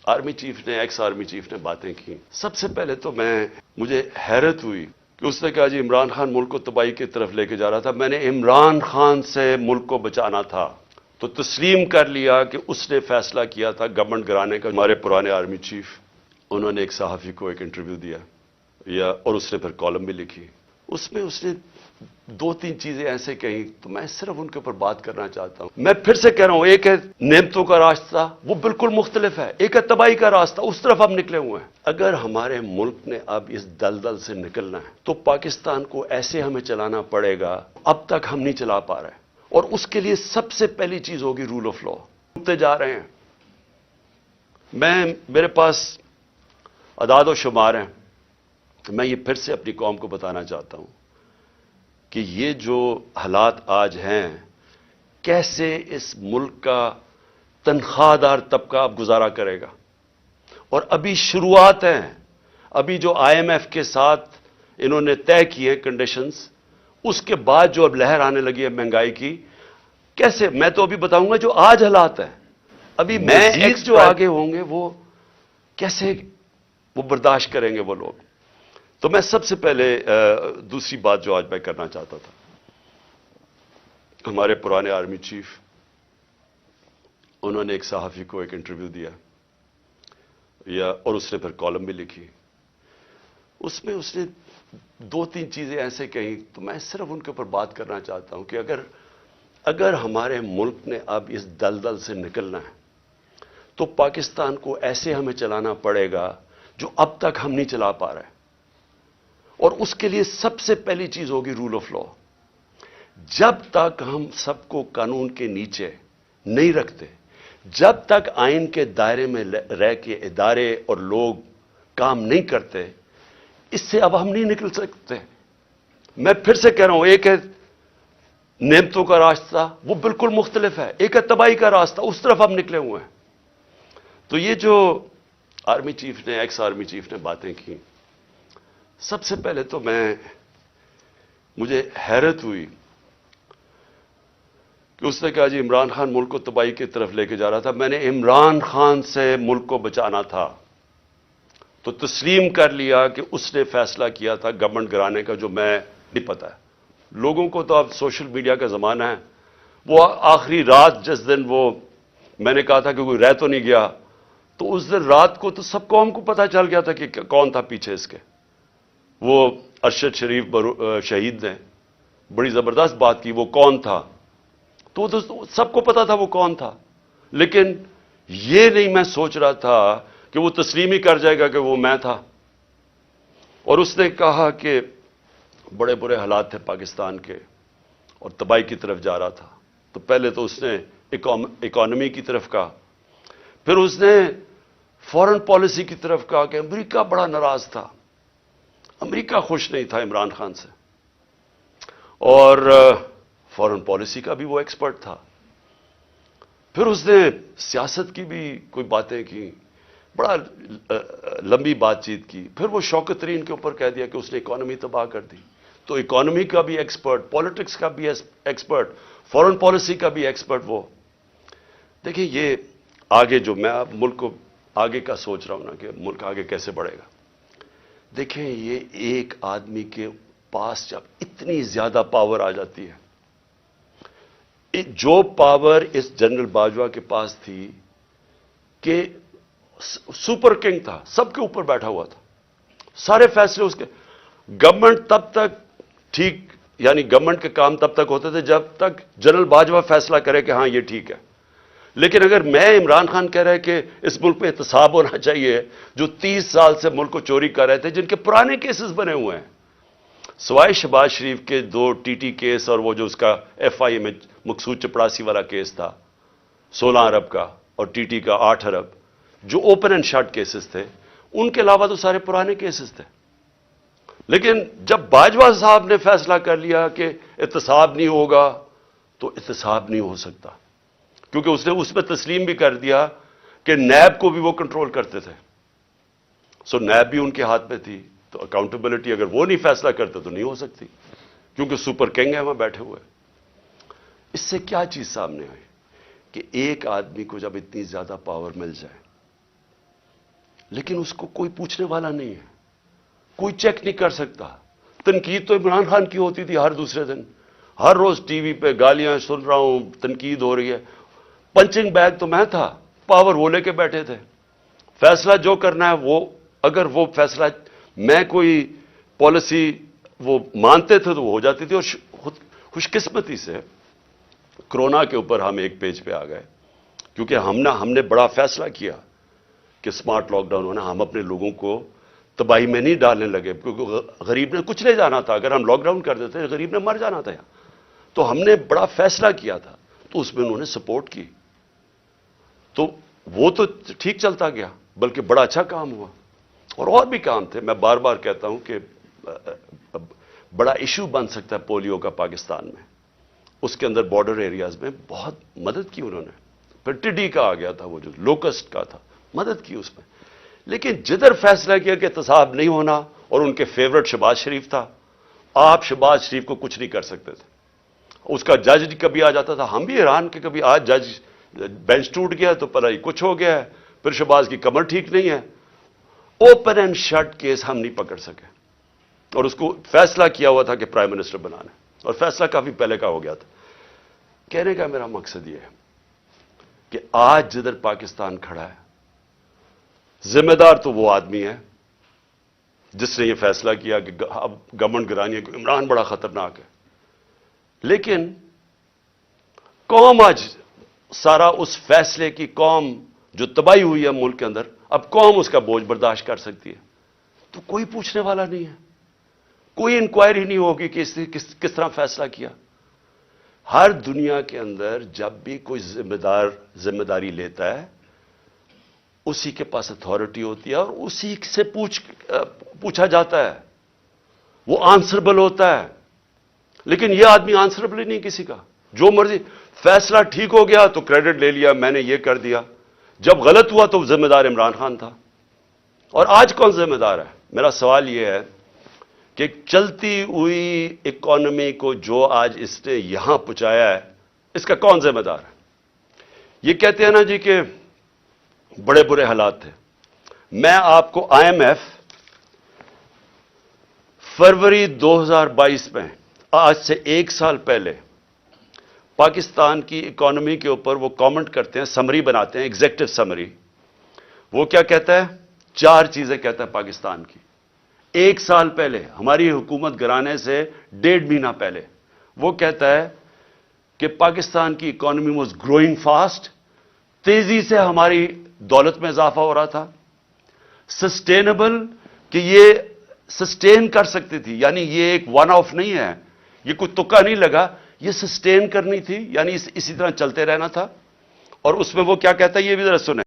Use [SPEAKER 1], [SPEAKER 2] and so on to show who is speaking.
[SPEAKER 1] Army chief نے x army chief نے باتیں کی. سب سے پہلے تو مجھے حیرت ہوئی کہ اس نے کہا جی عمران خان ملک کو تباہی کی طرف لے کے جا رہا تھا. میں نے عمران خان سے ملک کو بچانا تھا تو تسلیم کر لیا کہ اس نے فیصلہ کیا تھا گورنمنٹ گرانے کا. ہمارے پرانے آرمی چیف انہوں نے ایک صحافی کو ایک انٹرویو دیا اور اس نے پھر کالم بھی لکھی. اس میں اس نے 2-3 چیزیں ایسے کہیں تو میں صرف ان کے اوپر بات کرنا چاہتا ہوں. میں پھر سے کہہ رہا ہوں، ایک ہے نعمتوں کا راستہ، وہ بالکل مختلف ہے. ایک ہے تباہی کا راستہ، اس طرف ہم نکلے ہوئے ہیں. اگر ہمارے ملک نے اب اس دلدل سے نکلنا ہے تو پاکستان کو ایسے ہمیں چلانا پڑے گا اب تک ہم نہیں چلا پا رہے. اور اس کے لیے سب سے پہلی چیز ہوگی رول آف لا. ڈوبتے جا رہے ہیں. میرے پاس اعداد و شمار ہیں. میں یہ پھر سے اپنی قوم کو بتانا چاہتا ہوں کہ یہ جو حالات آج ہیں، کیسے اس ملک کا تنخواہ دار طبقہ اب گزارا کرے گا. اور ابھی شروعات ہیں. ابھی جو آئی ایم ایف کے ساتھ انہوں نے طے کیے کنڈیشنز، اس کے بعد جو اب لہر آنے لگی ہے مہنگائی کی، کیسے میں تو ابھی بتاؤں گا جو آج حالات ہیں. ابھی مزید جو آگے ہوں گے وہ کیسے وہ برداشت کریں گے وہ لوگ. تو میں سب سے پہلے دوسری بات جو آج میں کرنا چاہتا تھا، ہمارے پرانے آرمی چیف انہوں نے ایک صحافی کو ایک انٹرویو دیا اور اس نے پھر کالم بھی لکھی. اس میں اس نے 2-3 چیزیں ایسے کہیں تو میں صرف ان کے اوپر بات کرنا چاہتا ہوں کہ اگر ہمارے ملک نے اب اس دلدل سے نکلنا ہے تو پاکستان کو ایسے ہمیں چلانا پڑے گا جو اب تک ہم نہیں چلا پا رہے. اور اس کے لیے سب سے پہلی چیز ہوگی رول آف لا. جب تک ہم سب کو قانون کے نیچے نہیں رکھتے، جب تک آئین کے دائرے میں رہ کے ادارے اور لوگ کام نہیں کرتے، اس سے اب ہم نہیں نکل سکتے. میں پھر سے کہہ رہا ہوں، ایک ہے نعمتوں کا راستہ، وہ بالکل مختلف ہے. ایک ہے تباہی کا راستہ، اس طرف ہم نکلے ہوئے ہیں. تو یہ جو آرمی چیف نے ایکس آرمی چیف نے باتیں کی، سب سے پہلے تو مجھے حیرت ہوئی کہ اس نے کہا جی عمران خان ملک کو تباہی کی طرف لے کے جا رہا تھا. میں نے عمران خان سے ملک کو بچانا تھا تو تسلیم کر لیا کہ اس نے فیصلہ کیا تھا گورنمنٹ گرانے کا. جو میں نہیں پتا ہے لوگوں کو، تو اب سوشل میڈیا کا زمانہ ہے. وہ آخری رات جس دن میں نے کہا تھا کہ کوئی رہ تو نہیں گیا، تو اس دن رات کو تو سب قوم کو پتا چل گیا تھا کہ کون تھا پیچھے اس کے. وہ ارشد شریف شہید نے بڑی زبردست بات کی، وہ کون تھا، تو سب کو پتا تھا وہ کون تھا. لیکن یہ نہیں میں سوچ رہا تھا کہ وہ تسلیم ہی کر جائے گا کہ وہ میں تھا. اور اس نے کہا کہ بڑے برے حالات تھے پاکستان کے اور تباہی کی طرف جا رہا تھا. تو پہلے تو اس نے اکانومی کی طرف کہا، پھر اس نے فورن پالیسی کی طرف کہا کہ امریکہ بڑا ناراض تھا، امریکہ خوش نہیں تھا عمران خان سے. اور فورن پالیسی کا بھی وہ ایکسپرٹ تھا. پھر اس نے سیاست کی بھی کوئی باتیں کی، بڑا لمبی بات چیت کی. پھر وہ شوکت ترین کے اوپر کہہ دیا کہ اس نے اکانومی تباہ کر دی. تو اکانومی کا بھی ایکسپرٹ، پالیٹکس کا بھی ایکسپرٹ، فورن پالیسی کا بھی ایکسپرٹ وہ. دیکھیں یہ آگے جو میں اب ملک کو آگے کا سوچ رہا ہوں نا کہ ملک آگے کیسے بڑھے گا. دیکھیں یہ ایک آدمی کے پاس جب اتنی زیادہ پاور آ جاتی ہے، جو پاور اس جنرل باجوہ کے پاس تھی کہ سپر کنگ تھا، سب کے اوپر بیٹھا ہوا تھا، سارے فیصلے اس کے. گورنمنٹ تب تک ٹھیک، یعنی گورنمنٹ کے کام تب تک ہوتے تھے جب تک جنرل باجوہ فیصلہ کرے کہ ہاں یہ ٹھیک ہے. لیکن اگر میں عمران خان کہہ رہا کہ اس ملک میں احتساب ہونا چاہیے، جو 30 سال سے ملک کو چوری کر رہے تھے، جن کے پرانے کیسز بنے ہوئے ہیں، سوائے شہباز شریف کے 2 ٹی ٹی کیس اور وہ جو اس کا ایف آئی اے میں مقصود چپڑاسی والا کیس تھا 16 ارب کا، اور ٹی ٹی کا 8 ارب، جو اوپن اینڈ شٹ کیسز تھے، ان کے علاوہ تو سارے پرانے کیسز تھے. لیکن جب باجوہ صاحب نے فیصلہ کر لیا کہ احتساب نہیں ہوگا، تو احتساب نہیں ہو سکتا، کیونکہ اس نے اس میں تسلیم بھی کر دیا کہ نیب کو بھی وہ کنٹرول کرتے تھے. سو نیب بھی ان کے ہاتھ میں تھی، تو اکاؤنٹیبلٹی اگر وہ نہیں فیصلہ کرتے تو نہیں ہو سکتی، کیونکہ سپر کنگ ہے وہاں بیٹھے ہوئے. اس سے کیا چیز سامنے آئی کہ ایک آدمی کو جب اتنی زیادہ پاور مل جائے لیکن اس کو کوئی پوچھنے والا نہیں ہے, کوئی چیک نہیں کر سکتا. تنقید تو عمران خان کی ہوتی تھی ہر دوسرے دن, ہر روز ٹی وی پہ گالیاں سن رہا ہوں, تنقید ہو رہی ہے. پنچنگ بیگ تو میں تھا, پاور وہ لے کے بیٹھے تھے. فیصلہ جو کرنا ہے وہ, اگر وہ فیصلہ میں کوئی پالیسی وہ مانتے تھے تو وہ ہو جاتی تھی. اور خوش قسمتی سے کرونا کے اوپر ہم ایک پیج پہ آ گئے, کیونکہ ہم نے بڑا فیصلہ کیا کہ سمارٹ لاک ڈاؤن ہونا. ہم اپنے لوگوں کو تباہی میں نہیں ڈالنے لگے, کیونکہ غریب نے کچھ لے جانا تھا. اگر ہم لاک ڈاؤن کر دیتے غریب نے مر جانا تھا. تو ہم نے بڑا فیصلہ کیا تھا, تو اس میں انہوں نے سپورٹ کی, تو وہ تو ٹھیک چلتا گیا, بلکہ بڑا اچھا کام ہوا. اور بھی کام تھے. میں بار بار کہتا ہوں کہ بڑا ایشو بن سکتا ہے پولیو کا پاکستان میں. اس کے اندر بارڈر ایریاز میں بہت مدد کی انہوں نے. پھر ٹڈی کا آ گیا تھا, وہ جو لوکسٹ کا تھا, مدد کی اس میں. لیکن جدھر فیصلہ کیا کہ احتساب نہیں ہونا, اور ان کے فیورٹ شہباز شریف تھا, آپ شہباز شریف کو کچھ نہیں کر سکتے تھے. اس کا جج کبھی آ جاتا تھا, ہم بھی حیران کہ کبھی آج جج بینچ ٹوٹ گیا تو پتہ ہی کچھ ہو گیا ہے, پھر شہباز کی کمر ٹھیک نہیں ہے. اوپن اینڈ شٹ کیس ہم نہیں پکڑ سکے, اور اس کو فیصلہ کیا ہوا تھا کہ پرائم منسٹر بنانا, اور فیصلہ کافی پہلے کا ہو گیا تھا. کہنے کا میرا مقصد یہ ہے کہ آج جدھر پاکستان کھڑا ہے, ذمہ دار تو وہ آدمی ہے جس نے یہ فیصلہ کیا کہ اب گورنمنٹ گرانی ہے, کہ عمران بڑا خطرناک ہے. لیکن قوم آج سارا اس فیصلے کی, قوم جو تباہی ہوئی ہے ملک کے اندر, اب قوم اس کا بوجھ برداشت کر سکتی ہے. تو کوئی پوچھنے والا نہیں ہے, کوئی انکوائری نہیں ہوگی کہ اس نے کس طرح فیصلہ کیا. ہر دنیا کے اندر جب بھی کوئی ذمہ داری لیتا ہے, اسی کے پاس اتھارٹی ہوتی ہے, اور اسی سے پوچھا جاتا ہے, وہ آنسربل ہوتا ہے. لیکن یہ آدمی آنسربل ہی نہیں کسی کا, جو مرضی. فیصلہ ٹھیک ہو گیا تو کریڈٹ لے لیا, میں نے یہ کر دیا. جب غلط ہوا تو ذمہ دار عمران خان تھا. اور آج کون ذمہ دار ہے؟ میرا سوال یہ ہے کہ چلتی ہوئی اکانومی کو جو آج اس نے یہاں پہنچایا ہے, اس کا کون ذمہ دار ہے؟ یہ کہتے ہیں نا جی کہ بڑے برے حالات تھے. میں آپ کو آئی ایم ایف فروری 2022 میں, آج سے 1 سال پہلے, پاکستان کی اکانومی کے اوپر وہ کامنٹ کرتے ہیں, سمری بناتے ہیں, ایگزیکٹو سمری. وہ کیا کہتا ہے؟ 4 چیزیں کہتا ہے پاکستان کی. 1 سال پہلے, ہماری حکومت گرانے سے 1.5 مہینہ پہلے, وہ کہتا ہے کہ پاکستان کی اکانومی واز گروئنگ فاسٹ, تیزی سے ہماری دولت میں اضافہ ہو رہا تھا. سسٹینیبل, کہ یہ سسٹین کر سکتی تھی, یعنی یہ ایک ون آف نہیں ہے, یہ کوئی تکا نہیں لگا, یہ سسٹین کرنی تھی, یعنی اسی طرح چلتے رہنا تھا. اور اس میں وہ کیا کہتا ہے یہ بھی ذرا سنیں.